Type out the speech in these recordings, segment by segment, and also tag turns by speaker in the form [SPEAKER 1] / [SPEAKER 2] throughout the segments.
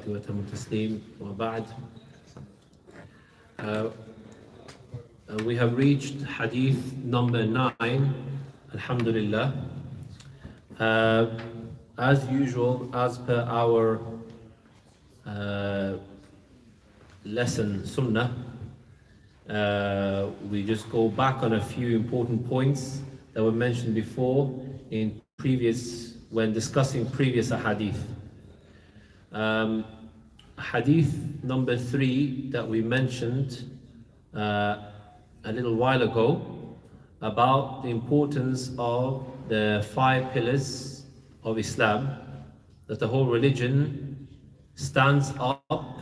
[SPEAKER 1] وأتم التسليم وبعد. We have reached Hadith number 9, Alhamdulillah. As usual, as per our lesson Sunnah, we just go back on a few important points that were mentioned before when discussing previous Hadith. Hadith number 3 that we mentioned a little while ago about the importance of the 5 pillars of Islam, that the whole religion stands up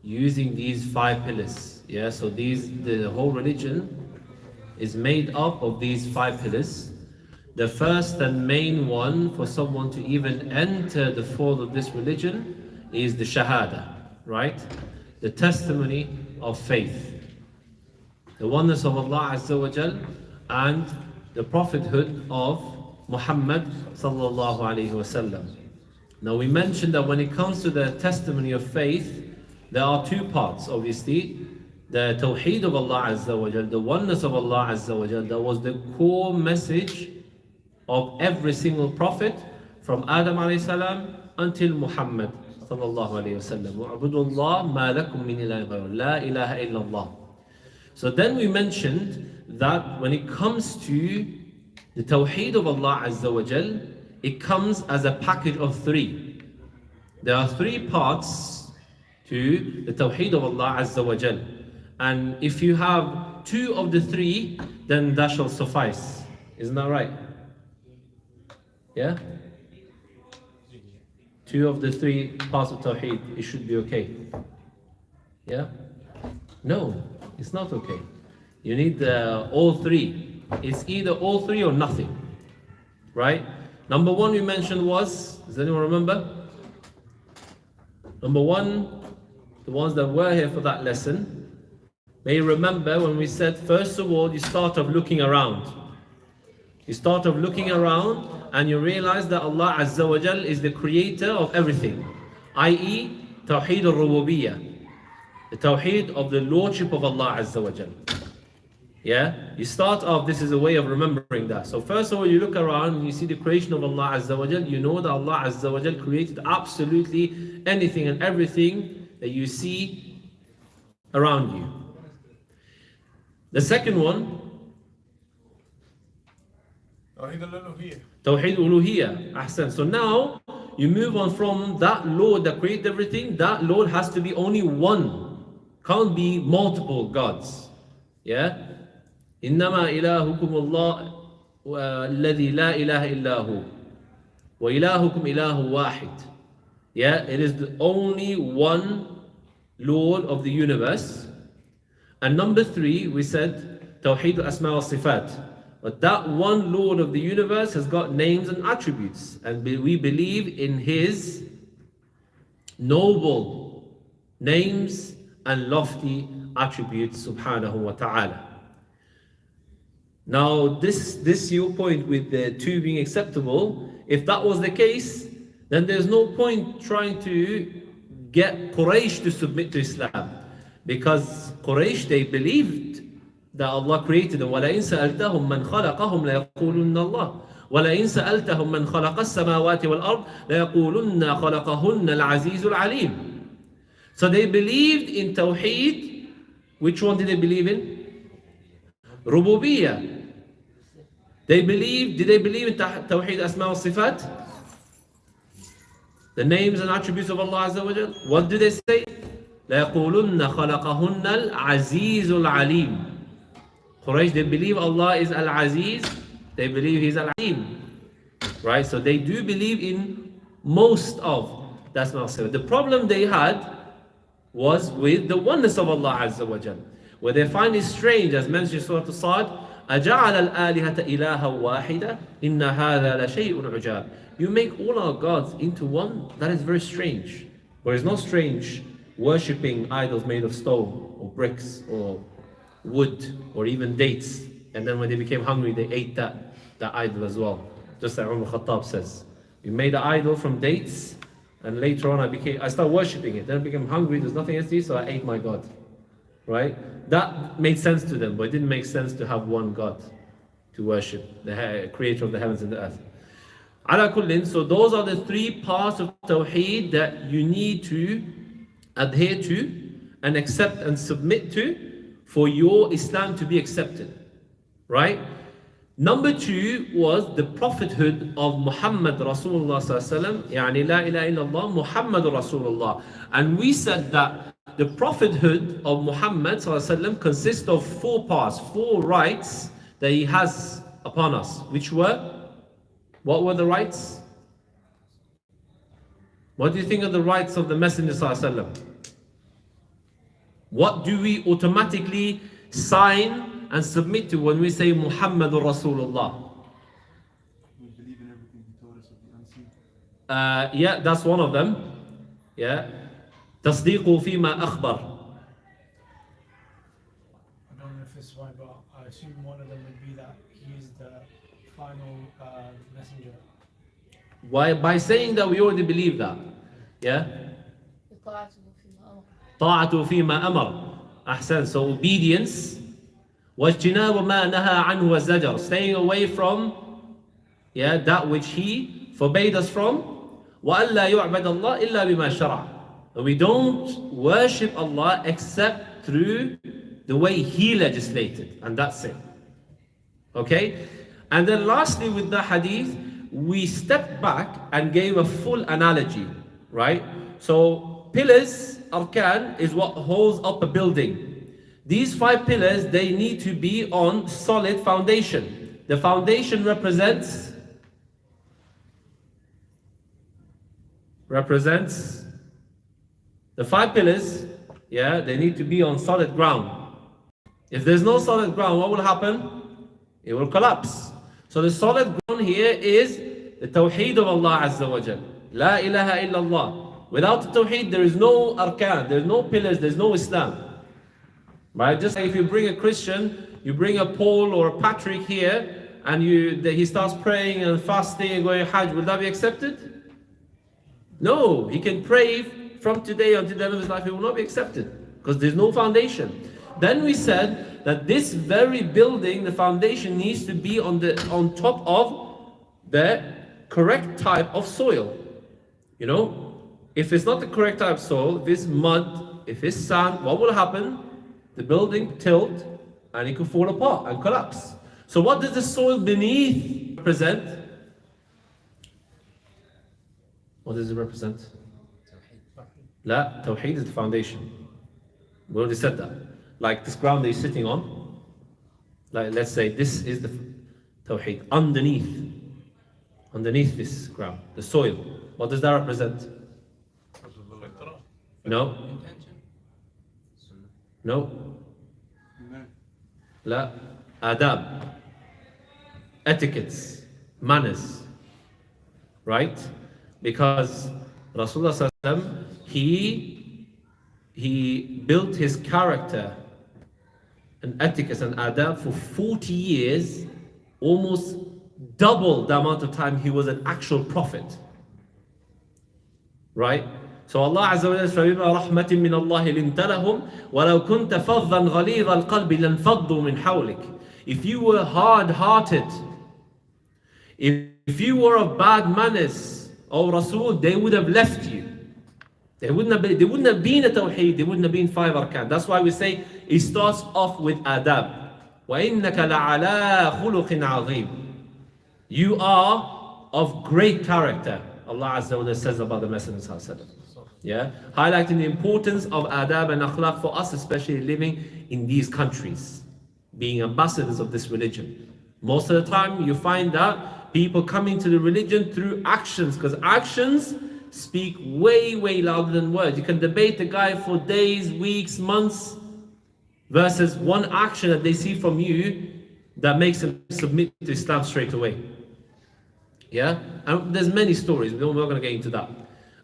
[SPEAKER 1] using these 5 pillars. Yeah, so the whole religion is made up of these 5 pillars. The first and main one for someone to even enter the fold of this religion is the Shahada, right? The testimony of faith, the oneness of Allah Azza wa Jal, and the prophethood of Muhammad sallallahu alaihi wasallam. Now we mentioned that when it comes to the testimony of faith, there are 2 parts, obviously. The Tawheed of Allah Azza wa Jal, the oneness of Allah Azza wa Jal, that was the core message of every single prophet from Adam alayhi salam until Muhammad sallallahu alayhi wasallam. Wa'budullah ma lakum min ilahin ghayruh, la ilaha illallah. So then we mentioned that when it comes to the Tawheed of Allah Azza wa Jal, it comes as a package of 3. There are 3 parts to the Tawheed of Allah Azza wa Jal. And if you have 2 of the 3, then that shall suffice. Isn't that right? Yeah? 2 of the 3 parts of Tawheed, it should be okay. Yeah? No, it's not okay. You need all 3. It's either all 3 or nothing. Right? Number 1 we mentioned was, does anyone remember? Number 1, the ones that were here for that lesson, may you remember when we said, first of all, you start off looking around. You start off looking around and you realize that Allah Azza wa Jal is the creator of everything, i.e. Tawheed al-Rububiyyah, the Tawheed of the Lordship of Allah Azza wa Jal. Yeah? You start off, this is a way of remembering that. So first of all, you look around and you see the creation of Allah Azza wa Jal. You know that Allah Azza wa Jal created absolutely anything and everything that you see around you. The second one, Tawheed uluhiyyah. Ahsan. So now you move on from that Lord that created everything. That Lord has to be only one. Can't be multiple gods. Yeah? إنما إلهكم الله الذي لا إله إلا هو وإلهكم إله واحد. Yeah, it is the only one Lord of the universe. And number 3, we said Tawheed al-Asma wa Sifat. But that one Lord of the universe has got names and attributes. And we believe in His noble names and lofty attributes, subhanahu wa ta'ala. Now, this your point with the 2 being acceptable. If that was the case, then there's no point trying to get Quraysh to submit to Islam. Because Quraysh, they believed that Allah created them. وَلَئِنْ سَأَلْتَهُمْ مَنْ خَلَقَهُمْ لَيَقُولُنَّ اللَّهُ وَلَئِنْ سَأَلْتَهُمْ مَنْ خَلَقَ السَّمَاوَاتِ وَالْأَرْضِ لَيَقُولُنَّ خَلَقَهُنَّ الْعَزِيزُ الْعَلِيمُ. So they believed in Tawheed. Which one did they believe in? Rububiyyah. Did they believe in Tawheed Asma wa Sifat? The names and attributes of Allah Azza wa Jal. What do they say? لَيَقُولُنَّ خَلَقَهُنَّ الْعَزِيزُ الْعَلِيمُ. Quraysh, they believe Allah is Al-Aziz. They believe He's Al-Alim. Right? So they do believe in most of the Asma wa Sifat. The problem they had was with the oneness of Allah Azza wa Jal, where they find it strange, as mentioned in Surah As-Sad, أَجَعَلَ الْآلِهَةَ إِلَهًا وَاحِدًا إِنَّ هَذَا لَشَيْءٌ عُجَابٌ. You make all our gods into one? That is very strange. But it's not strange worshipping idols made of stone or bricks or wood or even dates. And then when they became hungry, they ate that idol as well. Just like Umar Khattab says. We made an idol from dates And later on I started worshipping it. Then I became hungry, there's nothing else to eat, so I ate my God. Right? That made sense to them, but it didn't make sense to have one God to worship, the creator of the heavens and the earth. Ala kullin, so those are the three parts of Tawheed that you need to adhere to and accept and submit to for your Islam to be accepted. Right? Number two was the prophethood of Muhammad Rasulullah sallallahu alaihi wasallam, yani la ilaha illallah Muhammadur Rasulullah. And we said that the prophethood of Muhammad sallallahu alaihi wasallam consists of four parts, four rights that he has upon us, which were, what were the rights? What do you think of the rights of the Messenger sallallahu alaihi wasallam? What do we automatically sign and submit to when we say Muhammadur Rasulullah?
[SPEAKER 2] We believe in everything he told us of the unseen.
[SPEAKER 1] Yeah, that's one of them. Yeah. تصديق فيما أخبر.
[SPEAKER 3] I don't know if it's right, but I assume one of them would be that he is the final messenger.
[SPEAKER 1] Why? By saying that we already believe that. Yeah. طاعته فيما أمر. أحسن. So obedience. واجتناب ما نهى عنه والزجر. Staying away from that which he forbade us from. وألا يعبد الله إلا بما شرع. We don't worship Allah except through the way He legislated, and that's it. Okay? And then lastly with the hadith, we stepped back and gave a full analogy, right? So pillars, arkan, is what holds up a building. These 5 pillars, they need to be on solid foundation. The foundation represents the 5 pillars, they need to be on solid ground. If there's no solid ground, what will happen? It will collapse. So the solid ground here is the Tawheed of Allah Azza wa Jal. La ilaha illallah. Without the Tawheed, there is no arkan, there's no pillars, there's no Islam. Right? Just like if you bring a Christian, you bring a Paul or a Patrick here, and he starts praying and fasting and going Hajj, will that be accepted? No, he can pray from today until the end of his life, it will not be accepted because there's no foundation. Then we said that this very building, the foundation needs to be on top of the correct type of soil. You know, if it's not the correct type of soil, if it's mud, if it's sand, what will happen? The building tilt and it could fall apart and collapse. So what does the soil beneath represent? What does it represent? La, Tawheed is the foundation. We already said that. Like this ground that you're sitting on, like let's say this is the Tawheed. Underneath this ground, the soil. What does that represent? No. No. La, adab. Etiquettes, manners. Right? Because Rasulullah sallallahu alaihi wasallam, he built his character and etiquette and adab for 40 years, almost double the amount of time he was an actual prophet. Right? So Allah Azza wa Jalla says, فَبِمَا رَحْمَةٍ مِّنَ اللَّهِ لِنْتَ لَهُمْ وَلَوْ كُنْتَ فَظًّا غَلِيظَ الْقَلْبِ لَانْفَضُّوا مِنْ حَوْلِكَ. If you were hard-hearted, if you were of bad manners, O Rasul, they would have left you. They wouldn't have been a Tawheed, they wouldn't have been 5 arkan. That's why we say it starts off with adab. وَإِنَّكَ لَعَلَىٰ خُلُقٍ عَظِيمٍ. You are of great character, Allah Azza wa Jalla says about the Messenger sallallahu alaihi wasallam. Highlighting the importance of adab and akhlaq for us, especially living in these countries, being ambassadors of this religion. Most of the time you find that people come into the religion through actions, because actions speak way, way louder than words. You can debate a guy for days, weeks, months, versus one action that they see from you that makes them submit to Islam straight away. And there's many stories, we're not going to get into that.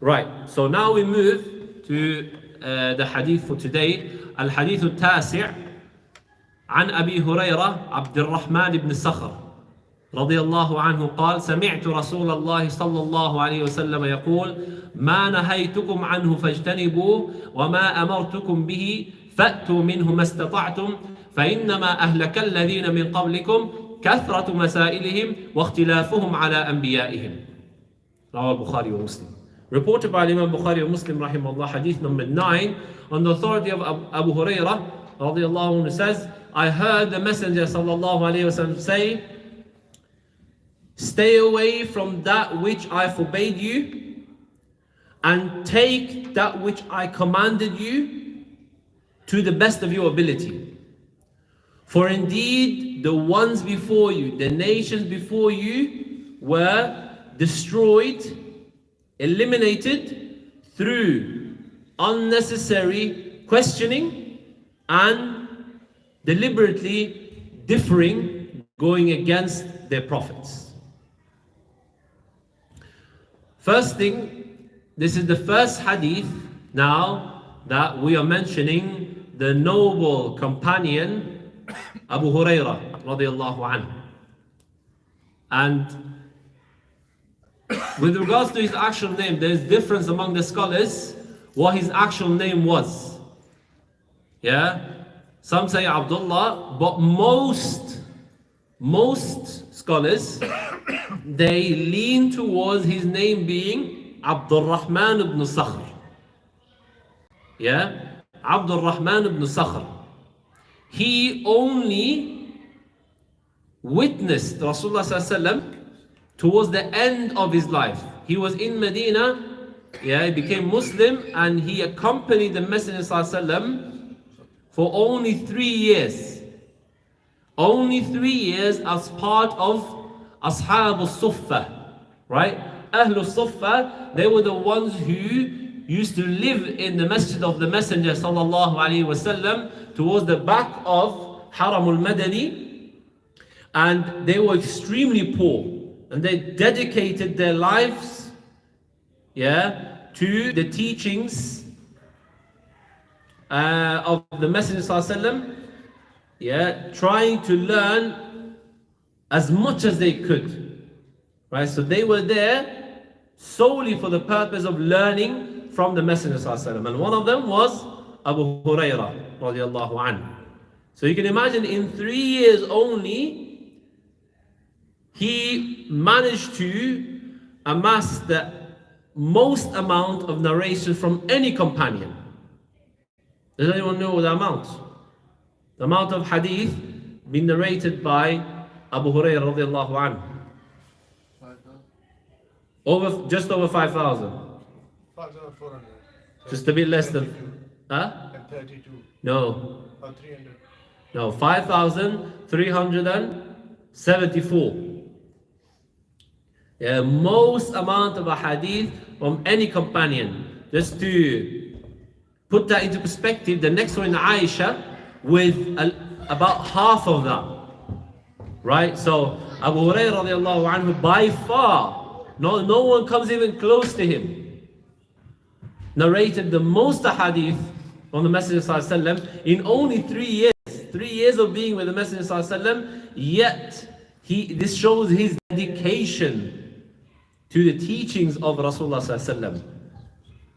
[SPEAKER 1] Right, so now we move to the hadith for today. Al-Hadith al-Tasi' عن أبي هريرة عبد الرحمن بن صخر رضي الله عنه قال سمعت رسول الله صلى الله عليه وسلم يقول ما نهيتكم عنه فاجتنبوه وما أمرتكم به فأتوا منه ما استطعتم فإنما أهلك الذين من قبلكم كثرة مسائلهم واختلافهم على أنبيائهم. رواه البخاري ومسلم. Reported by Imam Bukhari and Muslim rahimahullah, hadith number 9, on the authority of Abu Hurairah radiallahu anhu says, I heard the Messenger sallallahu alayhi wasallam say, stay away from that which I forbade you and take that which I commanded you to the best of your ability. For indeed the ones before you, the nations before you were destroyed, eliminated through unnecessary questioning and deliberately differing, going against their prophets. First thing, this is the first hadith now that we are mentioning the noble companion Abu Hurairah radiallahu anhu. And with regards to his actual name, there is difference among the scholars what his actual name was. Yeah, some say Abdullah, but most scholars they lean towards his name being Abdul Rahman ibn Sakhr. Yeah, Abdul Rahman ibn Sakhr. He only witnessed Rasulullah sallallahu alaihi wasallam towards the end of his life. He was in Medina, yeah, he became Muslim and he accompanied the Messenger ﷺ for only 3 years. Only 3 years as part of Ashab al-Suffah, right? Ahl al-Suffah, they were the ones who used to live in the masjid of the Messenger ﷺ towards the back of Haram al-Madani, and they were extremely poor. And they dedicated their lives, yeah, to the teachings of the Messenger ﷺ, yeah, trying to learn as much as they could, right? So they were there solely for the purpose of learning from the Messenger ﷺ. And one of them was Abu Hurairah radiallahu anhu. So you can imagine in 3 years only, he managed to amass the most amount of narration from any companion. Does anyone know the amount? The amount of hadith being narrated by Abu Hurairah radiallahu anhu.
[SPEAKER 2] 5,000.
[SPEAKER 1] Just over 5,000.
[SPEAKER 3] 5,400.
[SPEAKER 1] Just a bit less than, huh?
[SPEAKER 3] And 32.
[SPEAKER 1] No.
[SPEAKER 3] Or 300.
[SPEAKER 1] No, 5,374. Yeah, most amount of a hadith from any companion. Just to put that into perspective, the next one in Aisha with about half of that. Right? So Abu Hurairah radiallahu anhu, by far, no one comes even close to him, narrated the most hadith from the Messenger sallallahu alaihi wasallam in only 3 years. 3 years of being with the Messenger sallallahu alaihi wasallam, yet this shows his dedication to the teachings of Rasulullah sallallahu alaihi wasallam,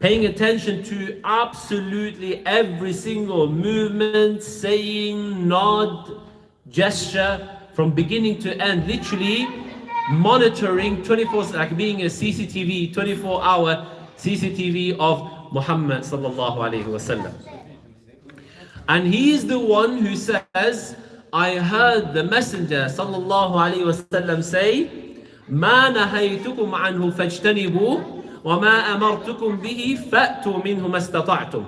[SPEAKER 1] paying attention to absolutely every single movement, saying, nod, gesture, from beginning to end, literally monitoring 24, like being a CCTV, 24-hour CCTV of Muhammad sallallahu alaihi wasallam. And he is the one who says, I heard the Messenger sallallahu alaihi wasallam say, ما نهيتكم عنه فاجتنبوه وما أمرتكم به فأتوا منه ما استطعتم.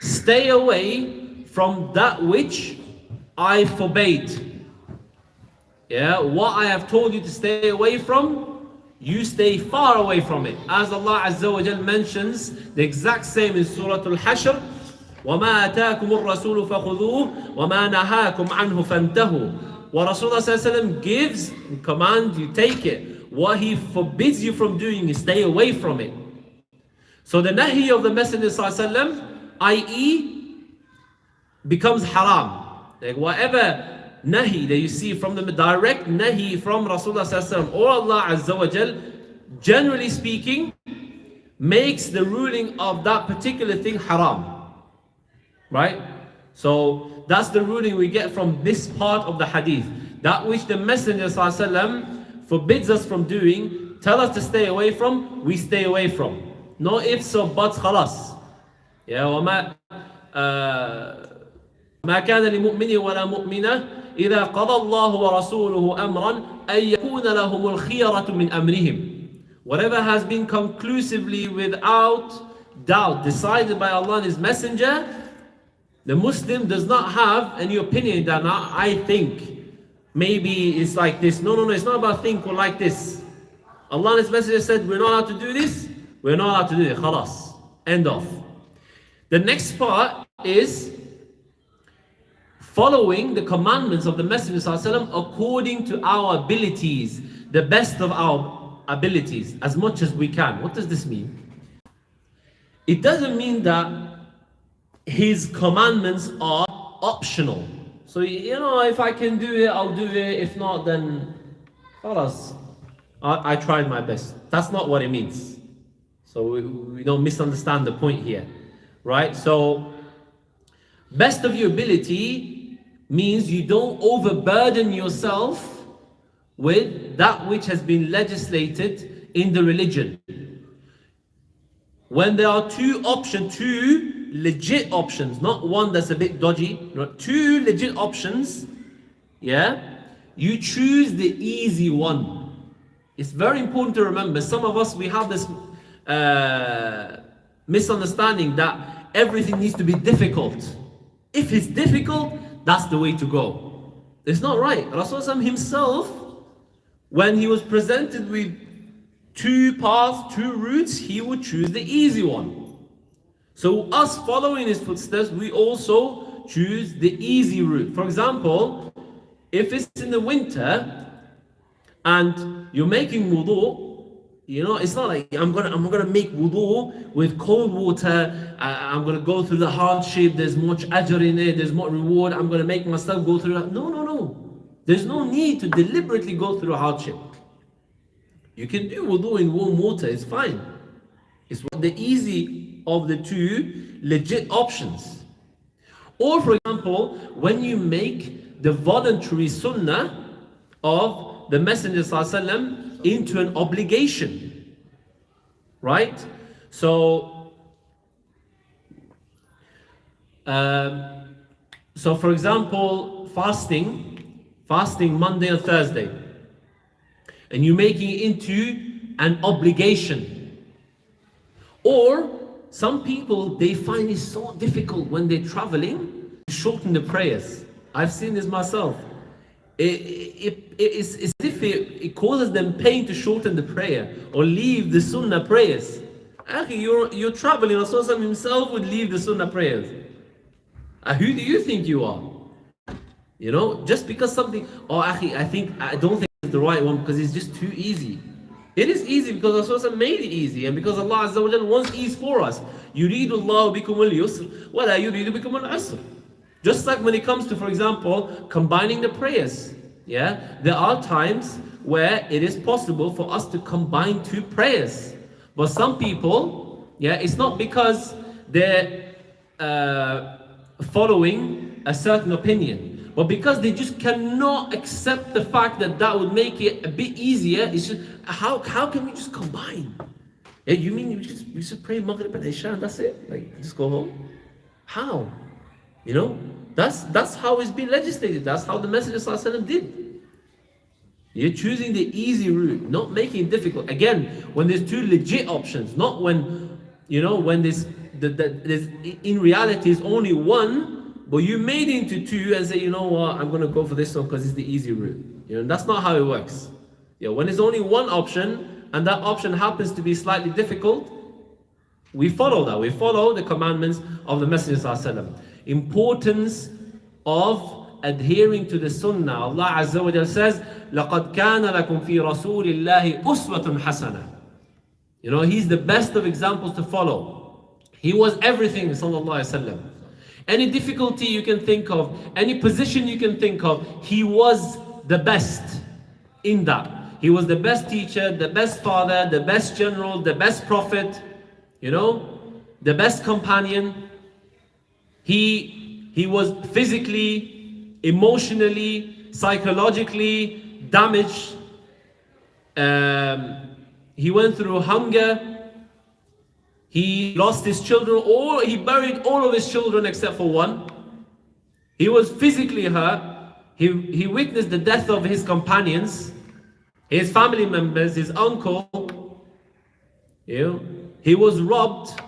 [SPEAKER 1] Stay away from that which I forbade. Yeah, what I have told you to stay away from, you stay far away from it. As Allah Azza wa Jal mentions the exact same in Surah Al-Hashr, وَمَا أَتَاكُمُ الرَّسُولُ فَخُذُوهُ وَمَا نَهَاكُمْ عَنْهُ فَانْتَهُوا. What Rasulullah gives and commands, you take it. What he forbids you from doing, you stay away from it. So the nahi of the Messenger i.e. becomes haram. Like whatever nahi that you see from the direct nahi from Rasulullah sallallahu alaihi wasallam or Allah Azza wa Jal, generally speaking, makes the ruling of that particular thing haram. Right? So that's the ruling we get from this part of the hadith. That which the Messenger sallallahu alaihi wasallam forbids us from doing, tell us to stay away from, we stay away from. No ifs or buts, khalas. Yeah, وما ما كان لمؤمن ولا مؤمنة إذا قضى الله ورسوله أمرا أن يكون لهم الخيرة من أمرهم. Whatever has been conclusively without doubt decided by Allah and His Messenger, the Muslim does not have any opinion that I think maybe it's like this. No, it's not about think or like this. Allah and His Messenger said we're not allowed to do this, we're not allowed to do it. Khalas. End of. The next part is following the commandments of the Messenger ﷺ according to our abilities, the best of our abilities, as much as we can. What does this mean? It doesn't mean that his commandments are optional. So, if I can do it, I'll do it. If not, then I tried my best. That's not what it means. So we don't misunderstand the point here. Right? So, best of your ability means you don't overburden yourself with that which has been legislated in the religion. When there are two legit options, not one that's a bit dodgy, two legit options, you choose the easy one. It's very important to remember, some of us, we have this misunderstanding that everything needs to be difficult. If it's difficult, that's the way to go. It's not right. Rasulullah himself, when he was presented with two paths, two routes, he would choose the easy one. So us following his footsteps, we also choose the easy route. For example, if it's in the winter and you're making wudu, it's not like I'm gonna make wudu with cold water. I'm gonna go through the hardship. There's much ajr in it. There's more reward. I'm gonna make myself go through that. No. There's no need to deliberately go through hardship. You can do wudu in warm water. It's fine. It's the easy of the two legit options. Or for example, when you make the voluntary sunnah of the Messenger ﷺ into an obligation, right? So for example, fasting Monday and Thursday, and you're making it into an obligation. Or some people, they find it so difficult when they're traveling to shorten the prayers. I've seen this myself. It's as if it causes them pain to shorten the prayer or leave the sunnah prayers. You're traveling, Rasulullah himself would leave the sunnah prayers. Who do you think you are? Just because something, I don't think it's the right one because it's just too easy. It is easy because Rasulullah made it easy, and because Allah Azza wa Jalla wants ease for us. يُرِيدُ اللَّهُ بِكُمُ الْيُسْرِ وَلَا يُرِيدُ بِكُمُ الْعُسْرِ. Just like when it comes to, for example, combining the prayers. There are times where it is possible for us to combine two prayers. But some people, it's not because they're following a certain opinion, but because they just cannot accept the fact that would make it a bit easier. It's just, how can we just combine? You mean you just pray Maghrib and Isha and that's it? Like, just go home? How? That's how it's been legislated. That's how the Messenger ﷺ did. You're choosing the easy route, not making it difficult. Again, when there's two legit options, not when there's in reality is only one, but you made it into two and say, you know what, I'm going to go for this one because it's the easy route. That's not how it works. When there's only one option and that option happens to be slightly difficult, we follow that. We follow the commandments of the Messenger ﷺ. Importance of adhering to the Sunnah. Allah Azza wa Jalla says, لَقَدْ كَانَ لَكُمْ فِي رَسُولِ اللَّهِ أُسْوَةٌ حَسَنَةٌ. He's the best of examples to follow. He was everything, sallallahu alaihi wasallam. Any difficulty you can think of, any position you can think of, he was the best in that. He was the best teacher, the best father, the best general, the best prophet, the best companion. He was physically, emotionally, psychologically damaged. He went through hunger. He lost his children, he buried all of his children except for one. He was physically hurt. He witnessed the death of his companions, his family members, his uncle. He was robbed.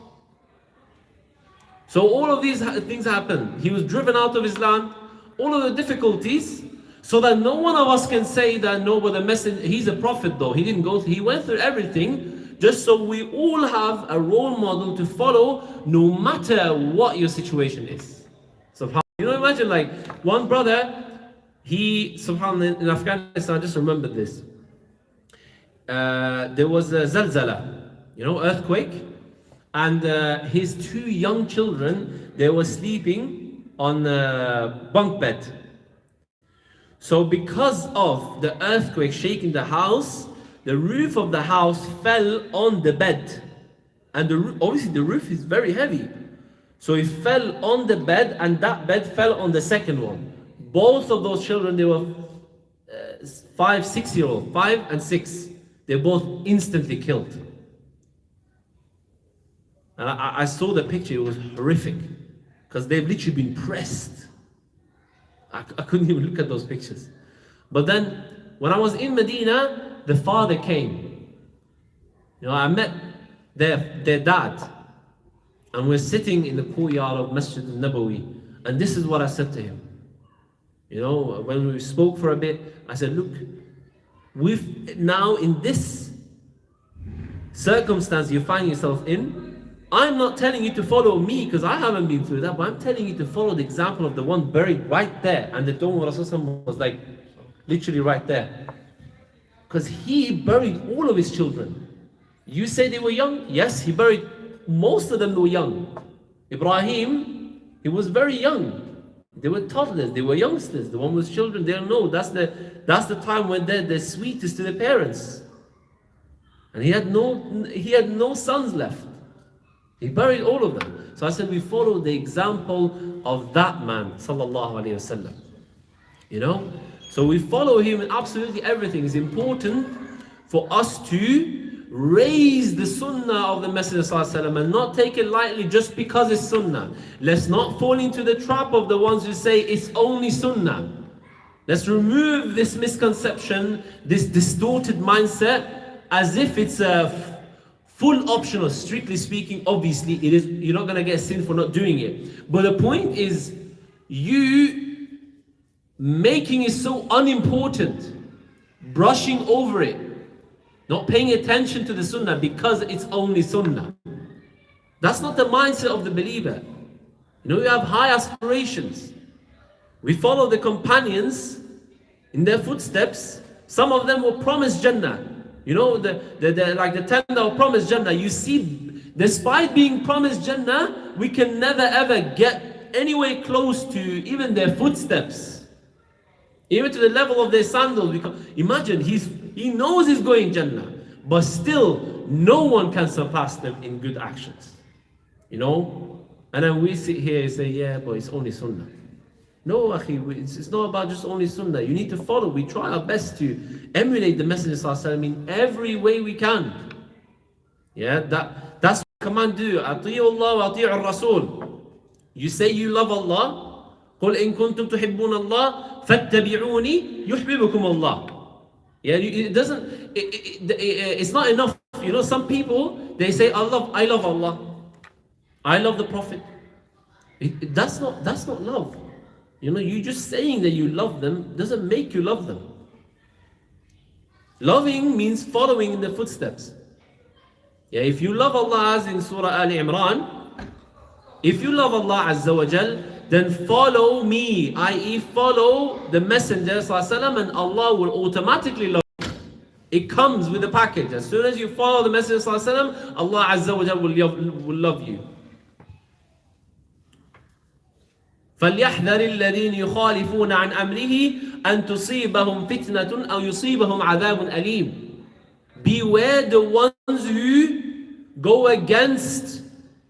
[SPEAKER 1] So all of these things happened. He was driven out of his land. All of the difficulties, so that no one of us can say that no, but the messenger, he's a prophet though. He went through everything. Just so we all have a role model to follow, no matter what your situation is. So, imagine like one brother, subhanAllah, in Afghanistan, I just remembered this. There was a zalzala, earthquake, and his two young children, they were sleeping on a bunk bed. So because of the earthquake shaking the house, the roof of the house fell on the bed. And obviously the roof is very heavy. So it fell on the bed, and that bed fell on the second one. Both of those children, they were 5 and 6. They both instantly killed. And I saw the picture, it was horrific. Because they've literally been pressed. I couldn't even look at those pictures. But then, when I was in Medina, the father came. I met their dad. And we're sitting in the courtyard of Masjid al-Nabawi. And this is what I said to him. When we spoke for a bit, I said, look, we've now in this circumstance you find yourself in, I'm not telling you to follow me because I haven't been through that, but I'm telling you to follow the example of the one buried right there. And the tomb of Rasulullah was like literally right there. Because he buried all of his children. You say they were young? Yes, he buried most of them were young. Ibrahim, he was very young. They were toddlers, they were youngsters. The one with children, they don't know. That's the time when they're the sweetest to their parents. And he had no sons left. He buried all of them. So I said we follow the example of that man, sallallahu alaihi wasallam. So we follow him in absolutely everything. It's important for us to raise the sunnah of the Messenger ﷺ and not take it lightly just because it's sunnah. Let's not fall into the trap of the ones who say it's only sunnah. Let's remove this misconception, this distorted mindset, as if it's a full optional. Strictly speaking, obviously it is. You're not going to get sin for not doing it. But the point is, you making it so unimportant, brushing over it, not paying attention to the sunnah because it's only sunnah. That's not the mindset of the believer. We have high aspirations. We follow the companions in their footsteps. Some of them were promised Jannah. Like the 10 that were promised Jannah. You see, despite being promised Jannah, we can never ever get anywhere close to even their footsteps. Even to the level of their sandals. Imagine, he knows he's going Jannah, but still no one can surpass them in good actions. And then we sit here and say, yeah, but it's only sunnah. No, akhi, it's not about just only sunnah. You need to follow. We try our best to emulate the Messenger ﷺ in every way we can. Yeah, that's what command do. Ati'u Allah wa ati'u al-Rasul. You say you love Allah. قُلْ إِن كُنْتُمْ تُحِبُّونَ اللَّهَ فَاتَّبِعُونِي يُحْبِبُكُمُ اللَّهُ. Yeah, it's not enough. Some people, they say, I love Allah. I love the Prophet. That's not love. You just saying that you love them doesn't make you love them. Loving means following in the footsteps. Yeah, if you love Allah, as in Surah Ali Imran, if you love Allah Azza wa Jal, then follow me, i.e. follow the Messenger ﷺ, and Allah will automatically love you. It comes with the package. As soon as you follow the Messenger ﷺ, Allah Azza wa Jal will love you. فليحذر الذين يخالفون عن أمره أن تصيبهم فتنة أو يصيبهم عذاب أليم. Beware the ones who go against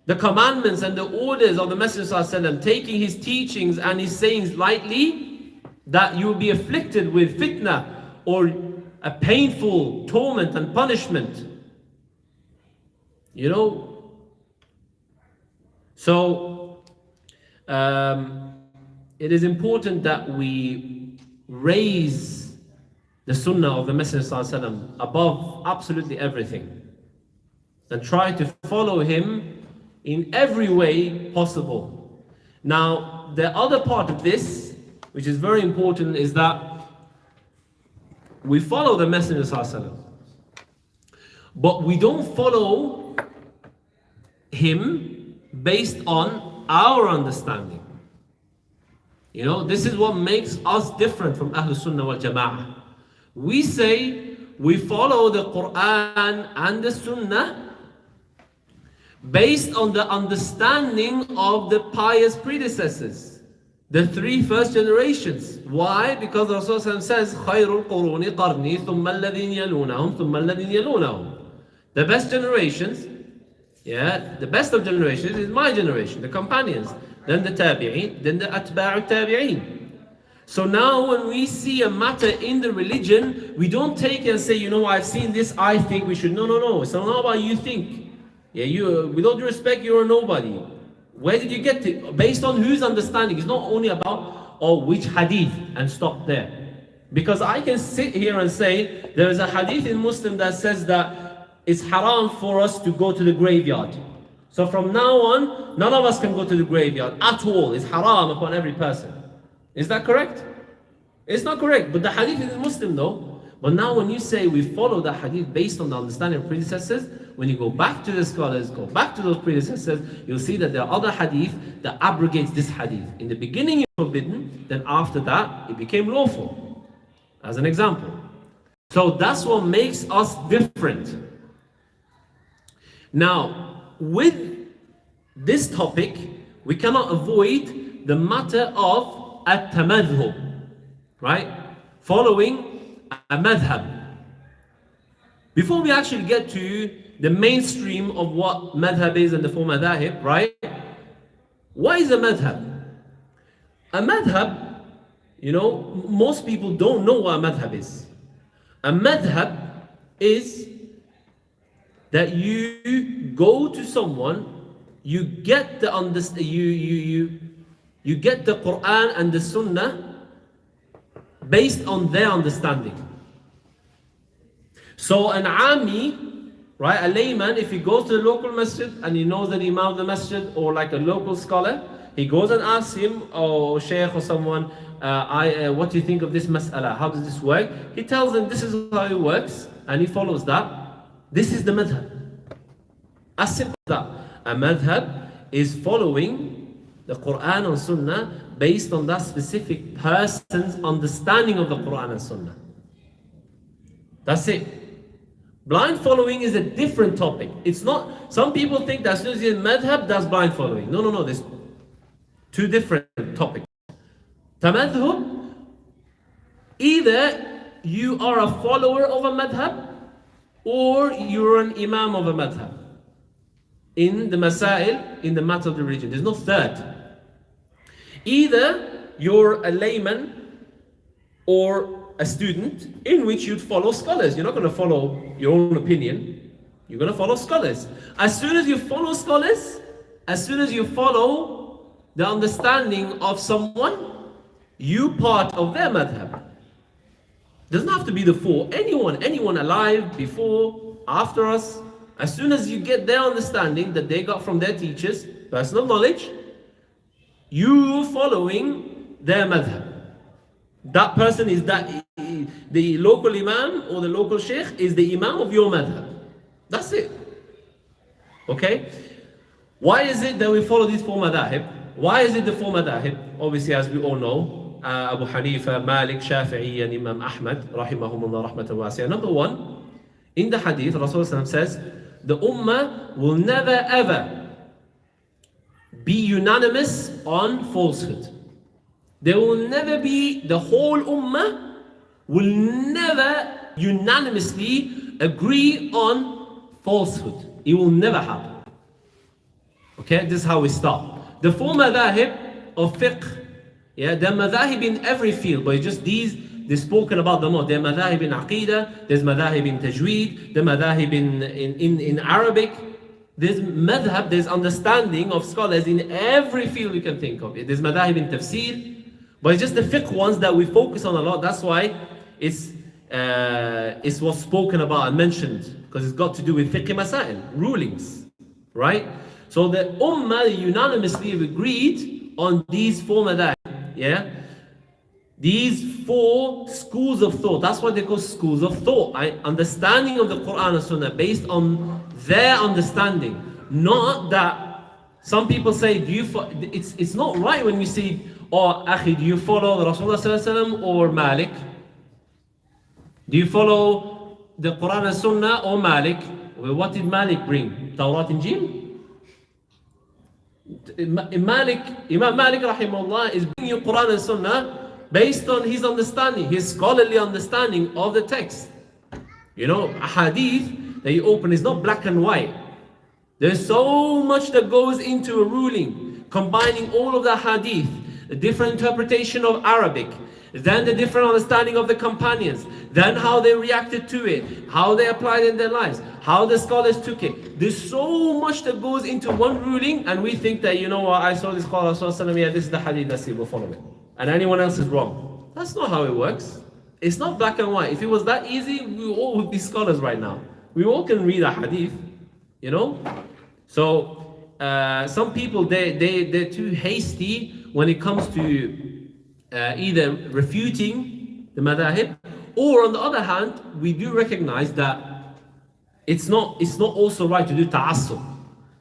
[SPEAKER 1] the commandments and the orders of the Messenger ﷺ, taking his teachings and his sayings lightly, that you will be afflicted with fitna or a painful torment and punishment. You know? So, it is important that we raise the sunnah of the Messenger ﷺ above absolutely everything and try to follow him in every way possible. Now, the other part of this, which is very important, is that we follow the Messenger ﷺ, but we don't follow him based on our understanding. You know, this is what makes us different from Ahlul Sunnah wal Jama'ah. We say we follow the Quran and the Sunnah based on the understanding of the pious predecessors, the three first generations. Why? Because Rasulullah says, خَيْرُ الْقُرُونِ قَرْنِي ثُمَّ الَّذِينَ يَلُونَهُمْ ثُمَّ الَّذِينَ يَلُونَهُمْ. The best generations, the best of generations is my generation, the companions, then the tabi'een, then the atba'u tabi'een. So now when we see a matter in the religion, we don't take it and say, you know, I've seen this, I think we should. No. It's not about you think. With all due respect, you're a nobody. Where did you get it? Based on whose understanding? It's not only about, which hadith, and stop there. Because I can sit here and say, there is a hadith in Muslim that says that it's haram for us to go to the graveyard. So from now on, none of us can go to the graveyard at all. It's haram upon every person. Is that correct? It's not correct, but the hadith is Muslim though. But now when you say we follow the hadith based on the understanding of predecessors, when you go back to the scholars, go back to those predecessors, you'll see that there are other hadith that abrogates this hadith. In the beginning it was forbidden, then after that it became lawful. As an example. So that's what makes us different. Now, with this topic, we cannot avoid the matter of at-tamadhub, right? Following a madhab. Before we actually get to the mainstream of what madhab is and the four madhahib, right? What is a madhab? A madhab, most people don't know what a madhab is. A madhab is that you go to someone, you get the you get the Quran and the Sunnah based on their understanding. So an Ami, right, a layman, if he goes to the local masjid and he knows that Imam of the masjid or like a local scholar, he goes and asks him, or Shaykh or someone, what do you think of this mas'ala? How does this work? He tells him this is how it works, and he follows that. This is the madhab. As simple as that. A madhab is following the Quran and Sunnah based on that specific person's understanding of the Quran and Sunnah. That's it. Blind following is a different topic. It's not, some people think that as soon as you're in madhab, that's blind following. No, there's two different topics. Tamadhub, either you are a follower of a madhab or you're an imam of a madhab. In the masail, in the matter of the religion. There's no third. Either you're a layman or a student in which you'd follow scholars. You're not going to follow your own opinion. You're going to follow scholars. As soon as you follow scholars, as soon as you follow the understanding of someone, you part of their madhab. Doesn't have to be the four. Anyone alive, before, after us, as soon as you get their understanding that they got from their teachers, personal knowledge, you following their madhab. That person is the local imam or the local sheikh is the imam of your madhab. That's it. Okay? Why is it that we follow these four madhahib? Why is it the four madhahib? Obviously, as we all know, Abu Hanifa, Malik, Shafi'i, and Imam Ahmad, rahimahumullah rahmatan wasi'ah. Number one, in the hadith, Rasulullah says, the ummah will never ever be unanimous on falsehood. There will never be, the whole ummah will never unanimously agree on falsehood. It will never happen. Okay, this is how we start. The four madahib of fiqh, yeah, there are madahib in every field, but it's just they're spoken about the most. There are madahib in aqidah, there's madahib in tajweed, there are madahib in Arabic. There's madhab, there's understanding of scholars in every field you can think of. There's madahib in tafsir, but it's just the fiqh ones that we focus on a lot. That's why it's what's spoken about and mentioned, because it's got to do with fiqh masail, rulings, right? So the ummah unanimously have agreed on these four madahib, yeah? These four schools of thought. That's why they're called schools of thought. Understanding of the Quran and Sunnah based on their understanding. Not that some people say, it's not right when you say, oh, akhi, do you follow Rasulullah sallallahu alaihi wasallam or Malik? Do you follow the Quran and Sunnah or Malik? Well, what did Malik bring? Tawrat and Injil? Imam Malik rahimahullah is bringing you Quran and Sunnah based on his understanding, his scholarly understanding of the text. You know, a hadith that you open is not black and white. There's so much that goes into a ruling, combining all of the hadith, the different interpretation of Arabic, then the different understanding of the companions, then how they reacted to it, how they applied it in their lives, how the scholars took it. There's so much that goes into one ruling, and we think that, you know what, I saw this call, yeah, this is the hadith, let's see, we'll follow it. And anyone else is wrong. That's not how it works. It's not black and white. If it was that easy, we all would be scholars right now. We all can read a hadith, you know? So, some people, they're too hasty when it comes to either refuting the madahib, or on the other hand, we do recognize that it's not also right to do ta'assub.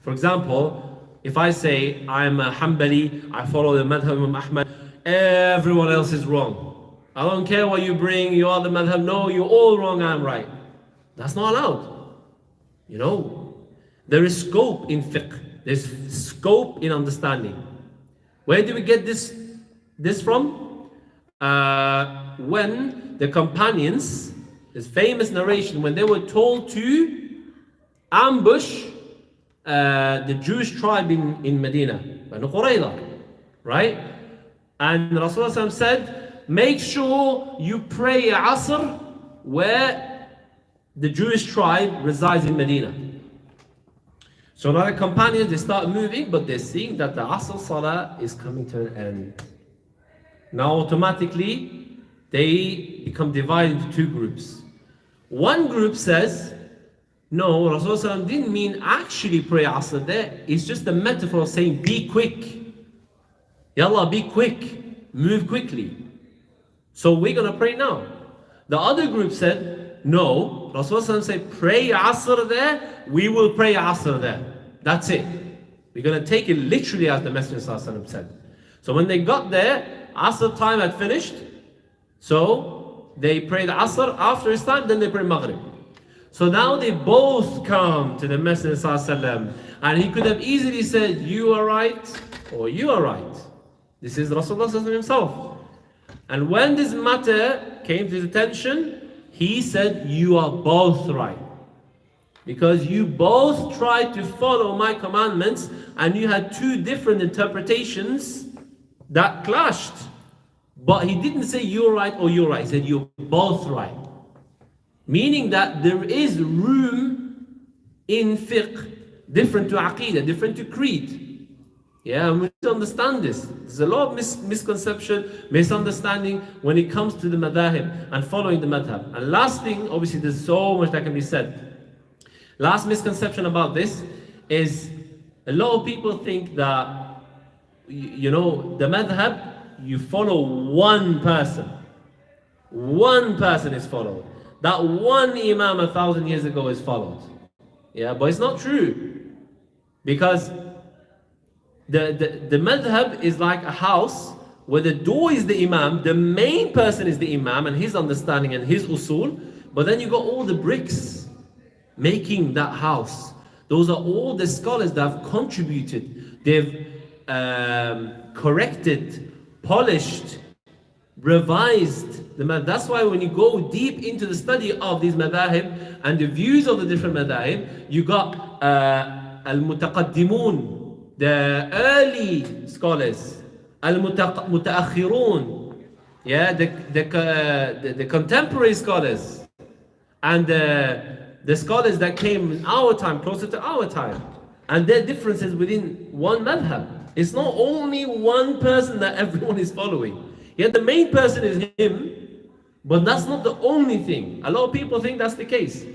[SPEAKER 1] For example, if I say I'm a Hanbali, I follow the madhab of Imam Ahmad, everyone else is wrong. I don't care what you bring, you are the madhab, no, you're all wrong, I'm right. That's not allowed. You know, there is scope in fiqh, there's scope in understanding. Where do we get this from? When the companions, this famous narration, when they were told to ambush the Jewish tribe in Medina, Banu Qurayza, right? And Rasulullah said, make sure you pray Asr where the Jewish tribe resides in Medina. So now the companions, they start moving, but they're seeing that the Asr Salah is coming to an end. Now automatically, they become divided into two groups. One group says, no, Rasulullah didn't mean actually pray Asr there. It's just a metaphor of saying, be quick. Yallah, be quick. Move quickly. So we're going to pray now. The other group said, no, Rasulullah said, pray Asr there. We will pray Asr there. That's it. We're going to take it literally as the Messenger said. So when they got there, Asr time had finished. So they prayed Asr. After his time, then they prayed Maghrib. So now they both come to the Messenger and he could have easily said, you are right or you are right. This is Rasulullah himself. And when this matter came to his attention, he said, you are both right. Because you both tried to follow my commandments and you had two different interpretations that clashed. But he didn't say you're right or you're right. He said you're both right. Meaning that there is room in fiqh, different to aqidah, different to creed. Yeah, we need to understand this. There's a lot of misconception, misunderstanding when it comes to the madhahib and following the madhab. And last thing, obviously there's so much that can be said. Last misconception about this is a lot of people think that, you know, the madhab, you follow one person. One person is followed. That one imam 1,000 years ago is followed. Yeah, but it's not true. Because the madhab is like a house where the door is the imam, the main person is the imam and his understanding and his usul, but then you got all the bricks making that house. Those are all the scholars that have contributed. They've corrected polished, revised the madhab. That's why when you go deep into the study of these madhahib and the views of the different madhahib, you got al-mutaqaddimun, the early scholars, al-mutaakhirun, yeah, the contemporary scholars, and the scholars that came in our time, closer to our time, and their differences within one madhab. It's not only one person that everyone is following. Yeah, the main person is him, but that's not the only thing. A lot of people think that's the case,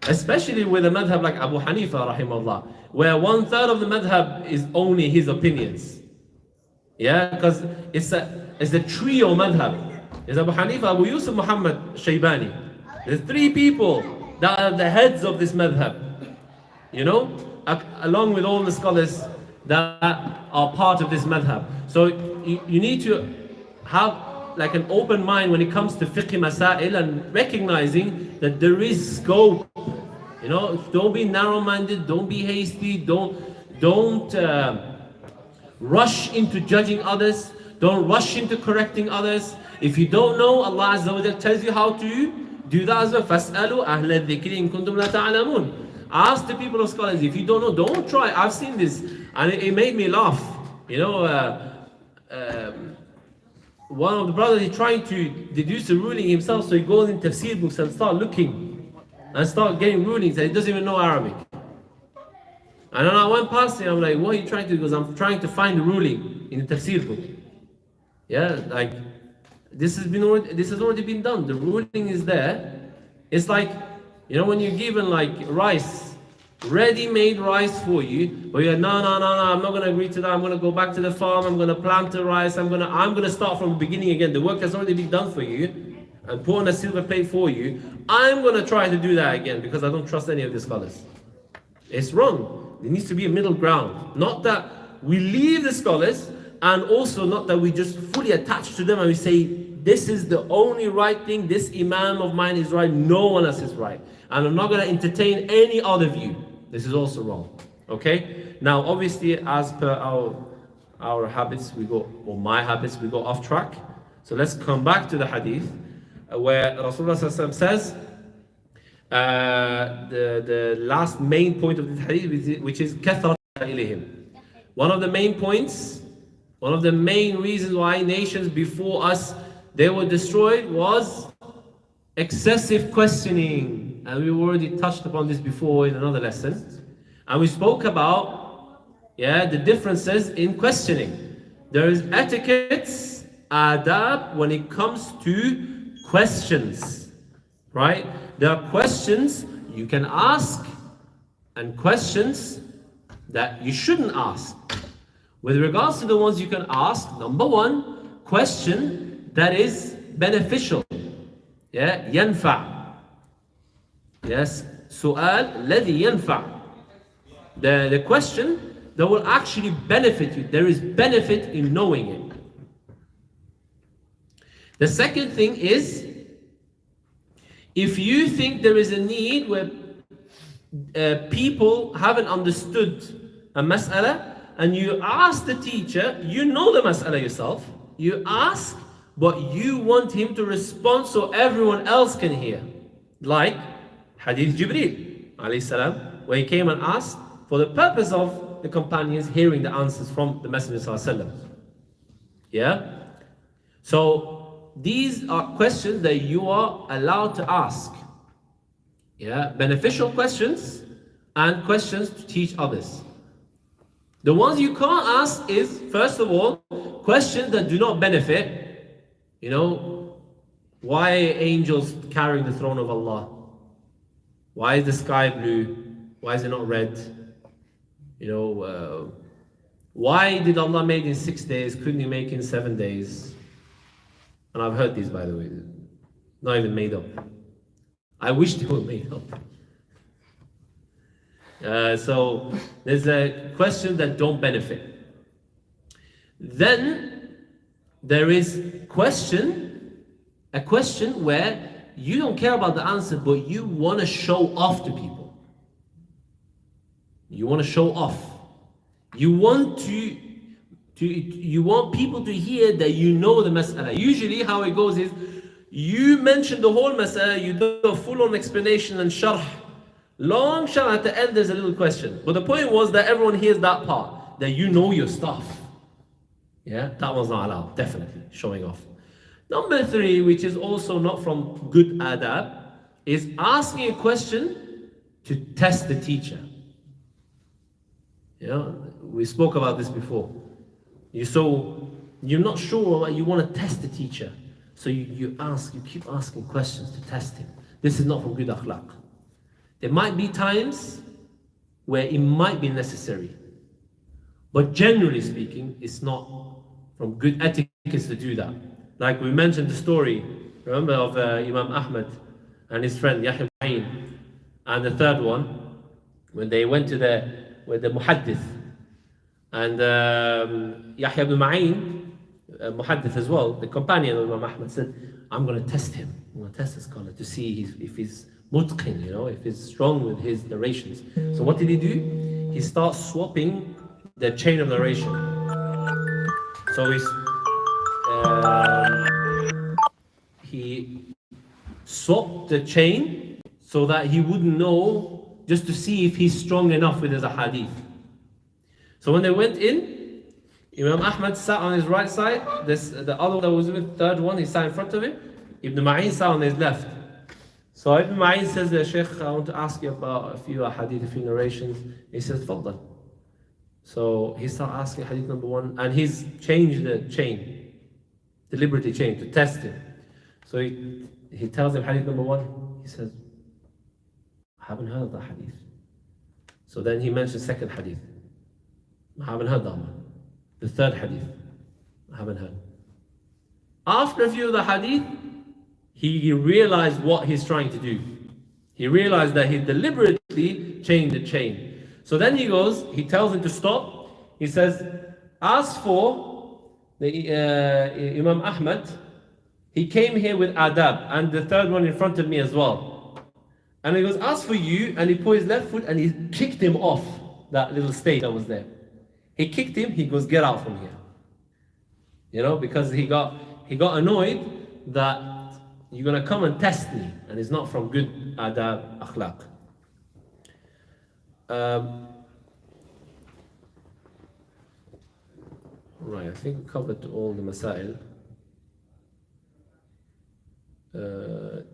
[SPEAKER 1] especially with a madhab like Abu Hanifa rahimahullah, where 1/3 of the madhab is only his opinions. Yeah, because it's a trio madhab. There's Abu Hanifa, Abu Yusuf, Muhammad Shaybani. There's 3 people that are the heads of this madhab, you know, along with all the scholars that are part of this madhab. So you need to have like an open mind when it comes to fiqh masail and recognizing that there is scope. You know, don't be narrow-minded, don't be hasty, don't rush into judging others, don't rush into correcting others. If you don't know, Allah Azza wa Jalla tells you how to do that as well. فَاسْأَلُوا أَهْلَ الذِّكْرِ إِن كُنتُمْ لَا تَعْلَمُونَ. Ask the people of scholars. If you don't know, don't try. I've seen this and it made me laugh. You know, one of the brothers, he's trying to deduce a ruling himself, so he goes in tafsir books and start looking and start getting rulings, and he doesn't even know Arabic. And then I went past him, I'm like, what are you trying to do? Because I'm trying to find the ruling in the tafsir book. Yeah, like this has already been done. The ruling is there. It's like, you know, when you're given like rice, ready-made rice for you, but you're no, I'm not gonna agree to that. I'm gonna go back to the farm, I'm gonna plant the rice, I'm gonna start from the beginning again. The work has already been done for you and put on a silver plate for you. I'm gonna try to do that again because I don't trust any of the scholars. It's wrong. There needs to be a middle ground. Not that we leave the scholars, and also not that we just fully attach to them and we say, this is the only right thing, this Imam of mine is right, no one else is right. And I'm not going to entertain any other view. This is also wrong. Okay? Now, obviously, as per our habits, or my habits, we go off track. So let's come back to the hadith, where Rasulullah says, the last main point of this hadith, which is kathrat ilayhim. One of the main points, one of the main reasons why nations before us, they were destroyed, was excessive questioning. And we've already touched upon this before in another lesson. And we spoke about the differences in questioning. There is etiquettes, adab, when it comes to questions. Right? There are questions you can ask and questions that you shouldn't ask. With regards to the ones you can ask, number one, question that is beneficial. Yeah, ينفع. Yes, سؤال الذي ينفع. The question that will actually benefit you. There is benefit in knowing it. The second thing is, if you think there is a need where people haven't understood a mas'ala, and you ask the teacher, you know the mas'ala yourself, you ask, but you want him to respond so everyone else can hear. Like Hadith Jibreel alayhi salam, where he came and asked for the purpose of the companions hearing the answers from the Messenger sallallahu alaihi wasallam. Yeah? So these are questions that you are allowed to ask. Yeah? Beneficial questions and questions to teach others. The ones you can't ask is, first of all, questions that do not benefit. You know, why are angels carrying the throne of Allah? Why is the sky blue? Why is it not red? You know, why did Allah make in 6 days? Couldn't He make in 7 days? And I've heard these, by the way, not even made up. I wish they were made up. So there's a question that don't benefit. Then there is a question where you don't care about the answer, but you want to show off to people. You want to show off. You want to You want people to hear that you know the mas'ala. Usually how it goes is, you mention the whole mas'ala, you do a full-on explanation and sharh. Long sharh, at the end there's a little question. But the point was that everyone hears that part, that you know your stuff. Yeah, that was not allowed, definitely, showing off. Number 3, which is also not from good adab, is asking a question to test the teacher. You know, we spoke about this before. You're not sure, you want to test the teacher. So you keep asking questions to test him. This is not from good akhlaq. There might be times where it might be necessary. But generally speaking, it's not from good etiquette to do that. Like we mentioned the story, remember, of Imam Ahmad and his friend Yahya ibn Ma'in. And the third one, when they went to the muhaddith. And Yahya ibn Ma'in, muhaddith as well, the companion of Imam Ahmad, said, I'm going to test him. I'm going to test the scholar to see if he's mutqin, if he's strong with his narrations. So what did he do? He starts swapping the chain of narration. So he swapped the chain so that he wouldn't know, just to see if he's strong enough with his hadith. So when they went in, Imam Ahmad sat on his right side, the other one that was with, the third one, he sat in front of him. Ibn Ma'in sat on his left. So Ibn Ma'in says, Shaykh, I want to ask you about a few hadith, a few narrations. He says, Faddal. So he started asking hadith number 1, and he's changed the chain, deliberately changed to test him. So he tells him hadith number 1. He says, I haven't heard of that hadith. So then he mentions second hadith. I haven't heard that one. The third hadith, I haven't heard. After a few of the hadith, he realized what he's trying to do. He realized that he deliberately changed the chain. So then he tells him to stop. He says, as for the Imam Ahmad, he came here with adab, and the third one in front of me as well. And he goes, as for you, and he put his left foot and he kicked him off that little stage that was there. He kicked him, he goes, get out from here. Because he got annoyed that you're going to come and test me, and it's not from good adab, akhlaq. Right, I think we covered all the masail.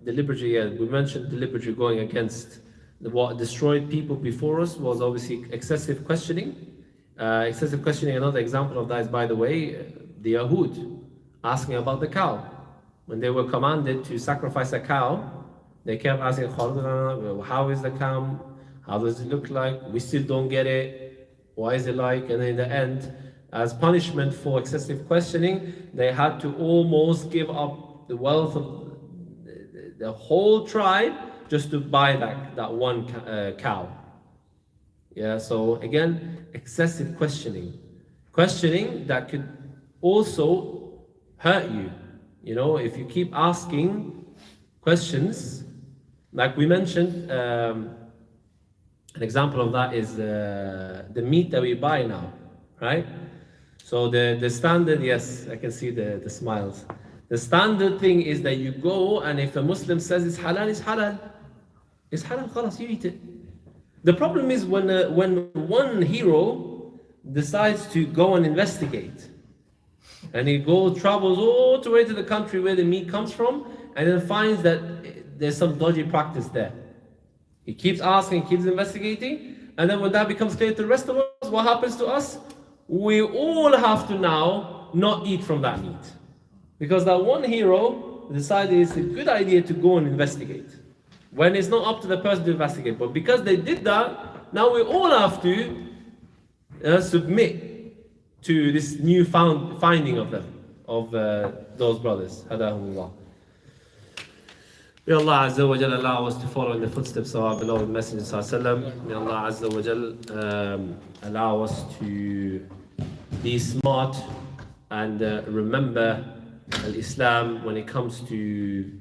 [SPEAKER 1] Deliberately, we mentioned deliberately going against what destroyed people before us was obviously excessive questioning. Excessive questioning, another example of that is, by the way, the Yahud asking about the cow. When they were commanded to sacrifice a cow, they kept asking, how is the cow? How does it look like? We still don't get it. Why is it like? And in the end, as punishment for excessive questioning, they had to almost give up the wealth of the whole tribe just to buy that one cow. Yeah, so again, excessive questioning. Questioning that could also hurt you. If you keep asking questions, like we mentioned, an example of that is the meat that we buy now, right? So the standard, yes, I can see the smiles. The standard thing is that you go, and if a Muslim says it's halal, it's halal. It's halal, khalas, you eat it. The problem is when one hero decides to go and investigate, and he travels all the way to the country where the meat comes from, and then finds that there's some dodgy practice there. He keeps asking, keeps investigating, and then when that becomes clear to the rest of us, what happens to us? We all have to now not eat from that meat. Because that one hero decided it's a good idea to go and investigate, when it's not up to the person to investigate. But because they did that, now we all have to submit to this new finding of them, of those brothers. Hadahumullah. May Allah Azza wa Jal allow us to follow in the footsteps of our beloved Messenger Sallallahu. May Allah Azza wa Jal allow us to be smart and remember al-Islam when it comes to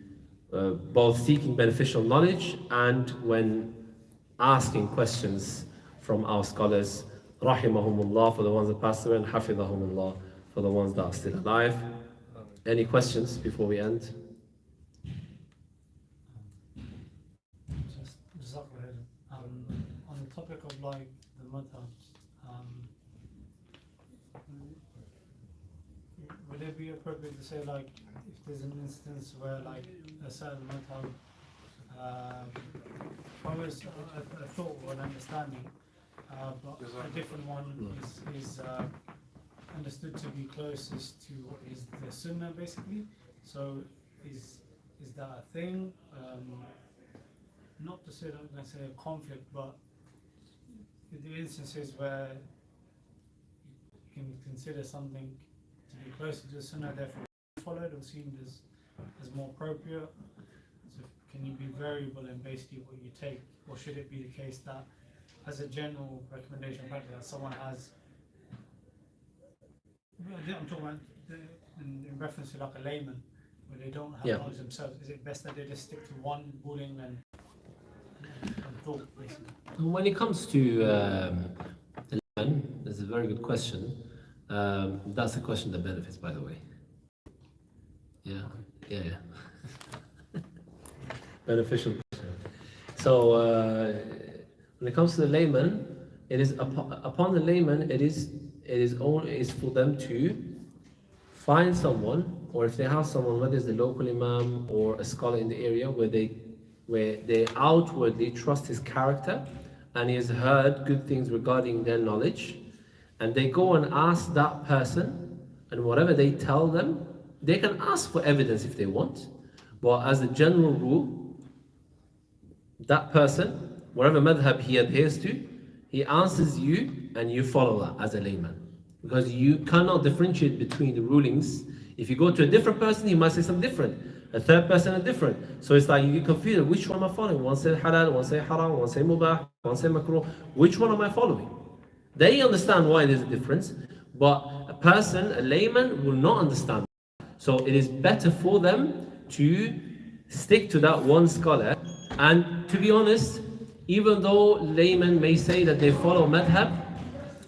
[SPEAKER 1] both seeking beneficial knowledge and when asking questions from our scholars. rahimahumullah for the ones that passed away, and hafidhahumullah for the ones that are still alive. Any questions before we end?
[SPEAKER 3] Just on the topic of like the madhabs, would it be appropriate to say like if there's an instance where like a certain madhab follows a thought or an understanding, but a different one is understood to be closest to what is the sunnah basically. So is that a thing? Not to say that let's say a conflict, but in the instances where you can consider something to be closer to the sunnah, therefore followed or seen as more appropriate. So can you be variable in basically what you take, or should it be the case that as a general recommendation practice that someone has, I'm talking about in reference to like a layman where they don't have knowledge themselves, is it best that they just stick to one ruling and thought basically?
[SPEAKER 1] When it comes to the layman, that's a very good question. That's a question that benefits, by the way. Yeah. Beneficial question. So when it comes to the layman, it is upon the layman. It is for them to find someone, or if they have someone, whether it's the local imam or a scholar in the area, where they outwardly trust his character and he has heard good things regarding their knowledge, and they go and ask that person, and whatever they tell them, they can ask for evidence if they want, but as a general rule, that person, whatever madhab he adheres to, he answers you and you follow that as a layman. Because you cannot differentiate between the rulings. If you go to a different person, he might say something different. A third person is different. So it's like you get confused. Which one am I following? One says halal, one says haram, one says mubah, one says makruh. Which one am I following? They understand why there's a difference, but a person, a layman, will not understand. So it is better for them to stick to that one scholar. And to be honest, even though laymen may say that they follow madhab,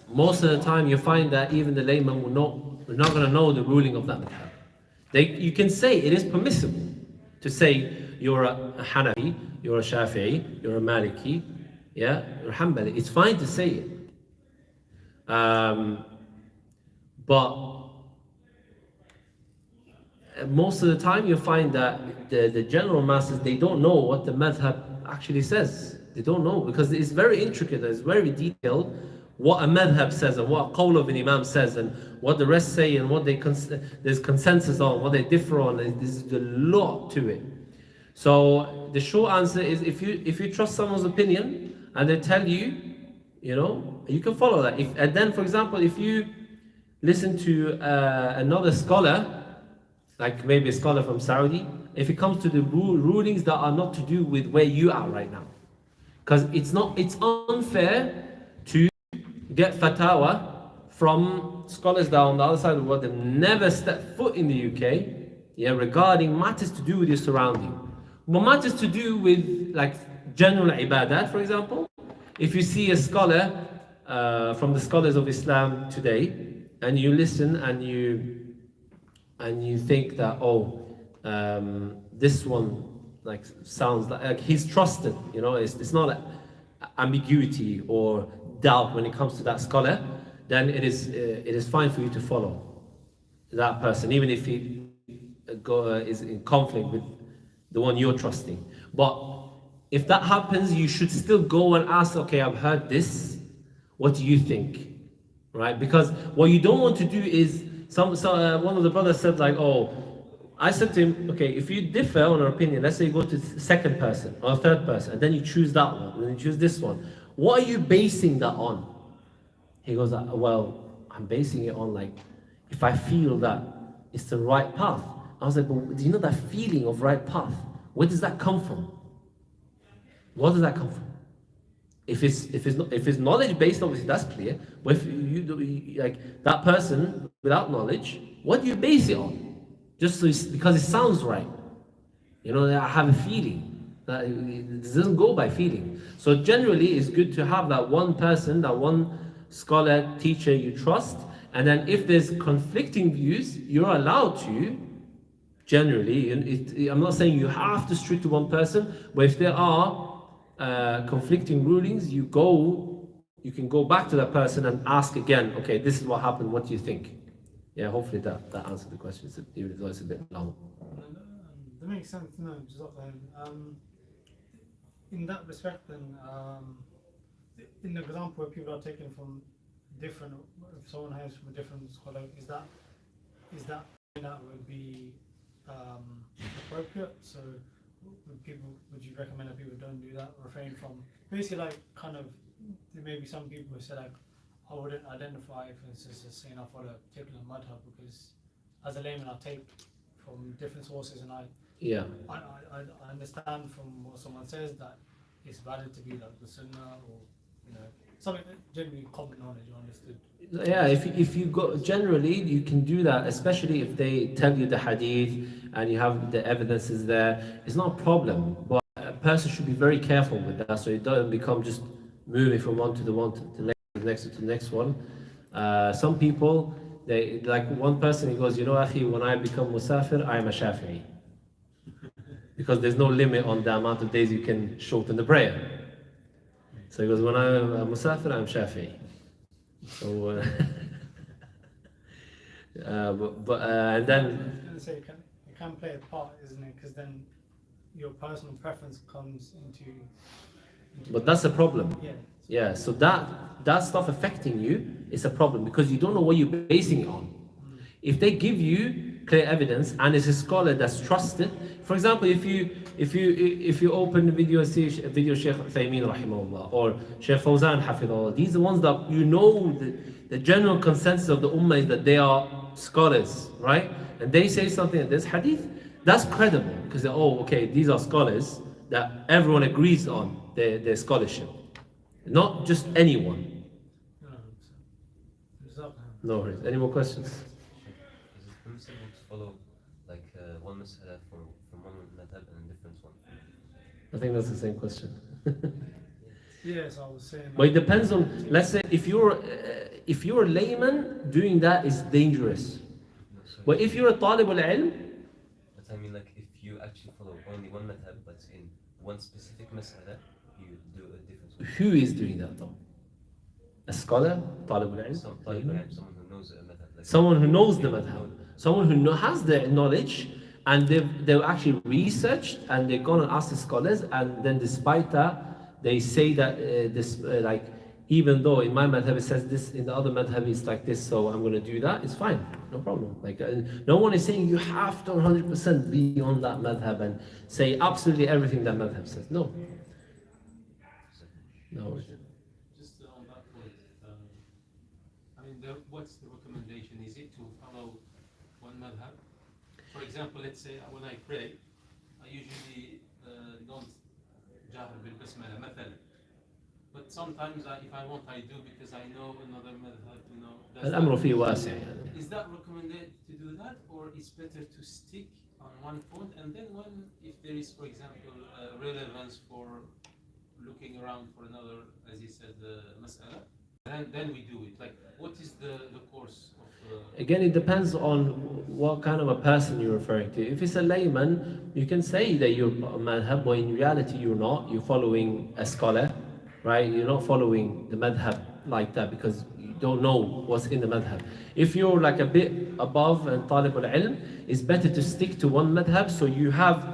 [SPEAKER 1] most of the time you find that even the layman will not going to know the ruling of that madhab. You can say it is permissible to say you're a Hanafi, you're a Shafi'i, you're a Maliki, you're a Hanbali. It's fine to say it. But most of the time you find that the general masses, they don't know what the madhab actually says. They don't know, because it's very intricate, it's very detailed what a madhab says and what a qawl of an imam says and what the rest say and what there's consensus on, what they differ on. There's a lot to it. So the short answer is, if you trust someone's opinion and they tell you, you can follow that. And then, for example, if you listen to another scholar, like maybe a scholar from Saudi, if it comes to the rulings that are not to do with where you are right now, because it's unfair to get fatwa from scholars that are on the other side of the world that never stepped foot in the UK, regarding matters to do with your surrounding, but matters to do with like general ibadat, for example. If you see a scholar from the scholars of Islam today, and you listen and you think that this one like sounds like he's trusted, it's not ambiguity or doubt when it comes to that scholar, then it is fine for you to follow that person, even if he is in conflict with the one you're trusting. But if that happens, you should still go and ask, okay, I've heard this, what do you think? Right? Because what you don't want to do is, one of the brothers said like, I said to him, okay, if you differ on an opinion, let's say you go to the second person or third person, and then you choose that one, and then you choose this one, what are you basing that on? He goes, well, I'm basing it on like, if I feel that it's the right path. I was like, but do you know that feeling of right path? Where does that come from? What does that come from? If it's knowledge based, obviously that's clear. But if you like that person without knowledge, what do you base it on? Just because it sounds right. I have a feeling. That it doesn't go by feeling. So generally, it's good to have that one person, that one scholar, teacher you trust. And then if there's conflicting views, you're allowed to, generally, I'm not saying you have to stick to one person, but if there are conflicting rulings, you can go back to that person and ask again, okay, this is what happened, what do you think? Yeah, hopefully that answered the question, even though it's a bit long.
[SPEAKER 3] That makes sense. No, in that respect, then, in the example where people are taken from different, if someone has from a different scholar, is that would be appropriate? So, would you recommend that people don't do that? Refrain from basically, like, kind of, there may be some people who say, like, I wouldn't identify, for instance, as saying I follow a particular madhab because as a layman I take from different sources and I understand from what someone says that it's valid to be like the sunnah or, you know, something generally common knowledge or understood.
[SPEAKER 1] Yeah, if you go, generally you can do that, especially if they tell you the hadith and you have the evidences there. It's not a problem, but a person should be very careful with that so it doesn't become just moving from one to the next one. Some people, they like one person, he goes, you know, Akhi, when I become musafir, I am a Shafi'i. Because there's no limit on the amount of days you can shorten the prayer. So he goes, when I'm a musafir, I'm Shafi'i. So, and then...
[SPEAKER 3] I was going to say, it can play a part, isn't it? Because then your personal preference comes into
[SPEAKER 1] but that's a problem.
[SPEAKER 3] Yeah.
[SPEAKER 1] Yeah, so that stuff affecting you is a problem because you don't know what you're basing it on. If they give you clear evidence and it's a scholar that's trusted, for example, if you open the video Sheikh Uthaymeen rahimahullah or Sheikh Fawzan hafidhullah, these are the ones that you know the general consensus of the ummah is that they are scholars, right? And they say something in this hadith, that's credible because okay, these are scholars that everyone agrees on their scholarship. Not just anyone. No worries. Any more questions?
[SPEAKER 4] Is it permissible to follow like one mas'ala from one madhab and a different one?
[SPEAKER 1] I think that's the same question.
[SPEAKER 3] Yes, I was saying.
[SPEAKER 1] But it depends on. Let's say if you're a layman, doing that is dangerous.
[SPEAKER 4] No,
[SPEAKER 1] But if you're a talib al-ilm,
[SPEAKER 4] but I mean, like, if you actually follow only one madhab, but in one specific mas'ala, you do a different one.
[SPEAKER 1] who is doing that though? A scholar, talib al-ilm,
[SPEAKER 4] Someone who knows a madhab. Like
[SPEAKER 1] someone who knows the madhab, someone who has the knowledge, and they've actually researched and they've gone and asked the scholars, and then despite that, they say that like, even though in my madhab it says this, in the other madhab it's like this, so I'm going to do that, it's fine, no problem. Like, no one is saying you have to 100% be on that madhab and say absolutely everything that madhab says. No. No.
[SPEAKER 5] Just on that point, I mean, what's the recommendation? Is it to follow one madhab? For example, let's say when I pray, I usually don't jahr bil basmala, mathalan. But sometimes if I want, I do because I know another madhab, you know.
[SPEAKER 1] الأمر فيه واسع.
[SPEAKER 5] Is that recommended to do that, or is better to stick on one point and then if there is, for example, relevance for looking around for another, as he said, mas'ala, then we do it. Like, what is the course of...
[SPEAKER 1] Again, it depends on what kind of a person you're referring to. If it's a layman, you can say that you're a madhab, but in reality you're not. You're following a scholar, right? You're not following the madhab like that because you don't know what's in the madhab. If you're like a bit above and talib al-ilm, it's better to stick to one madhab so you have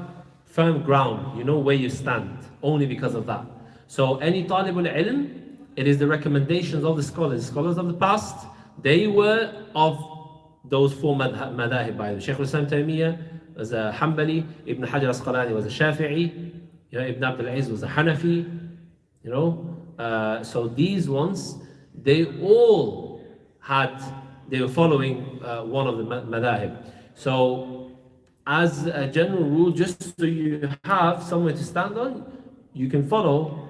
[SPEAKER 1] firm ground, you know where you stand, only because of that. So any talib al-ilm, it is the recommendations of the scholars. Scholars of the past, they were of those four madahib by the Shaykh al-Islam Taymiyyah was a Hanbali, Ibn Hajar Asqalani was a Shafi'i, you know, Ibn Abdul Aziz was a Hanafi, you know. So these ones, they were following one of the madahib. So as a general rule, just so you have somewhere to stand on, you can follow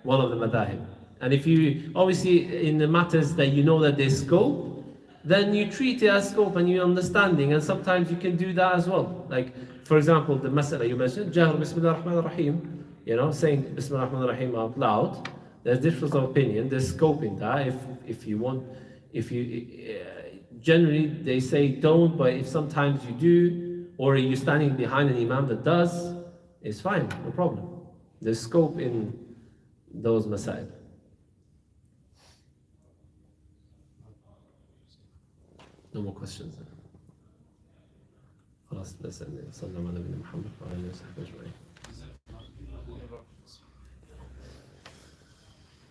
[SPEAKER 1] one of the madahib. And if you, obviously in the matters that you know that there's scope, then you treat it as scope and you're understanding, and sometimes you can do that as well. Like, for example, the mas'ala you mentioned, Jahr Bismillah ar-Rahman ar-Rahim, you know, saying Bismillah ar-Rahman ar-Rahim out loud, There's difference of opinion. There's scope in that. If you want, if you generally they say don't, but if sometimes you do, or you're standing behind an imam that does, it's fine, no problem. There's scope in those masail. No more questions. خلاص بس صلى الله على نبينا محمد وعلى اله وصحبه اجمعين.